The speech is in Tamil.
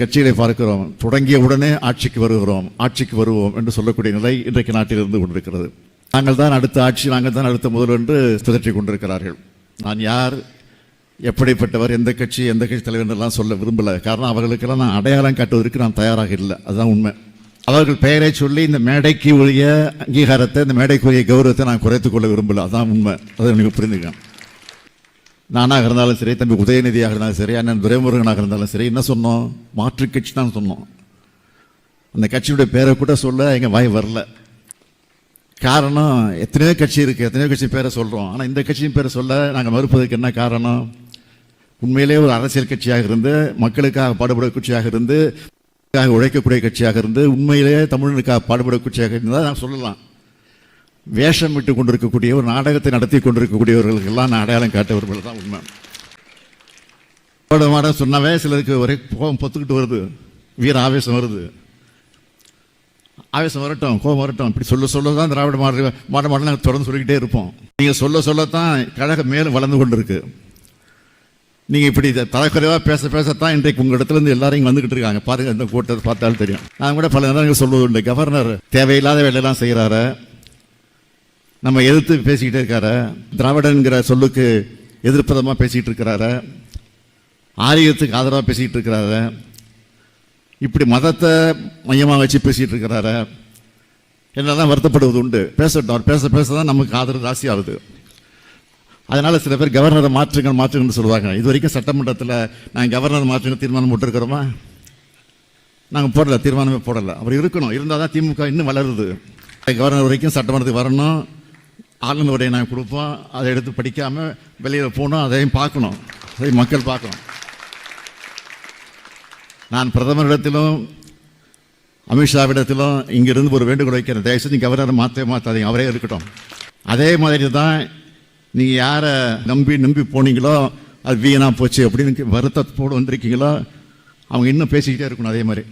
கட்சிகளை பார்க்கிறோம், தொடங்கிய உடனே ஆட்சிக்கு வருவோம் என்று சொல்லக்கூடிய நிலை இன்றைக்கு நாட்டில் இருந்து கொண்டிருக்கிறது. நாங்கள் தான் அடுத்த ஆட்சி, நாங்கள் தான் அடுத்த முதல்வர் என்று திரட்டி கொண்டிருக்கிறார்கள். நான் யார், எப்படிப்பட்டவர், எந்த கட்சி தலைவர் எல்லாம் சொல்ல விரும்பல. காரணம், அவர்களுக்கெல்லாம் நான் அடையாளம் காட்டுவதற்கு நான் தயாராக இல்லை. அதுதான் உண்மை. அவர்கள் பெயரை சொல்லி இந்த மேடைக்கு உரிய அங்கீகாரத்தை, இந்த மேடைக்குரிய கௌரவத்தை நான் குறைத்துக் கொள்ள விரும்பல. அதுதான் உண்மை. அதை எனக்கு புரிந்துக்கணும். நானாக இருந்தாலும் சரி, தம்பி உதயநிதியாக இருந்தாலும் சரி, அண்ணன் துரைமுருகனாக இருந்தாலும் சரி, என்ன சொன்னோம்? மாற்று கட்சி தான் சொன்னோம். அந்த கட்சியுடைய பேரை கூட சொல்ல எங்கள் வாய் வரல. காரணம், எத்தனையோ கட்சி இருக்குது, எத்தனையோ கட்சி பேரை சொல்கிறோம். ஆனால் இந்த கட்சியின் பேரை சொல்ல நாங்கள் மறுப்பதற்கு என்ன காரணம்? உண்மையிலே ஒரு அரசியல் கட்சியாக இருந்து, மக்களுக்காக பாடுபட கட்சியாக இருந்து, உழைக்கக்கூடிய கட்சியாக இருந்து, உண்மையிலேயே தமிழனுக்காக பாடுபட கட்சியாக இருந்தால் நான் சொல்லலாம். வேஷம் விட்டு கொண்டிருக்கக்கூடிய ஒரு நாடகத்தை நடத்தி கொண்டிருக்கக்கூடியவர்களுக்கெல்லாம் நான் அடையாளம் காட்டவர்கள் தான் உண்மை. சொன்னவே சிலருக்கு ஒரே கோபம் பொத்துக்கிட்டு வருது, வீர ஆவேசம் வருது. ஆவேசம் வரட்டும், கோபம் வரட்டும். இப்படி சொல்ல தான் திராவிட மாடல் நாங்கள் தொடர்ந்து சொல்லிக்கிட்டே இருப்போம். நீங்கள் சொல்லத்தான் கழகம் மேலும் வளர்ந்து கொண்டு இருக்கு. நீங்கள் இப்படி தலைக்குறைவாக பேசத்தான் இன்றைக்கு உங்கள் இடத்துல இருந்து எல்லாரும் இங்கே வந்துகிட்டு இருக்காங்க. பாருங்கள், இந்த கூட்டத்தை பார்த்தாலும் தெரியும். நான் கூட பல நேரங்கள் சொல்வது உண்டு, கவர்னர் தேவையில்லாத வேலையெல்லாம் செய்கிறாரு, நம்ம எதிர்த்து பேசிக்கிட்டே இருக்காரு, திராவிடங்கிற சொல்லுக்கு எதிர்ப்பதமாக பேசிக்கிட்டு இருக்கிறாரு, ஆரியத்துக்கு ஆதரவாக பேசிக்கிட்டு இருக்கிறாரு, இப்படி மதத்தை மையமாக வச்சு பேசிகிட்டு இருக்கிறாரு. என்னெல்லாம் வருத்தப்படுவது உண்டு. பேசட்டும், அவர் பேச தான் நமக்கு ஆதரவு ஜாஸ்தி ஆகுது. அதனால் சில பேர் கவர்னரை மாற்றுங்கன்னு சொல்லுவாங்க. இது வரைக்கும் சட்டமன்றத்தில் நாங்கள் கவர்னர் மாற்றுங்க தீர்மானம் போட்டிருக்கிறோமா? நாங்கள் போடலை, தீர்மானமே போடலை. அவர் இருக்கணும், இருந்தால் தான் திமுக இன்னும் வளருது. கவர்னர் வரைக்கும் சட்டமன்றத்துக்கு வரணும், ஆளுநர் உரையை நாங்கள் கொடுப்போம். அதை எடுத்து படிக்காமல் வெளியில் போகணும், அதையும் பார்க்கணும், அதை மக்கள் பார்க்கணும். நான் பிரதமரிடத்திலும் அமித்ஷாவிடத்திலும் இங்கிருந்து ஒரு வேண்டுகோள் வைக்கிறேன். தயவுசெய்து கவர்னரை மாற்றாதீங்க, அவரே இருக்கட்டும். அதே மாதிரி தான் நீங்கள் யாரை நம்பி போனீங்களோ அது வீணாக போச்சு அப்படின்னு வருத்தத்தோடு வந்திருக்கீங்களோ அவங்க இன்னும் பேசிக்கிட்டே இருக்கணும். அதே மாதிரி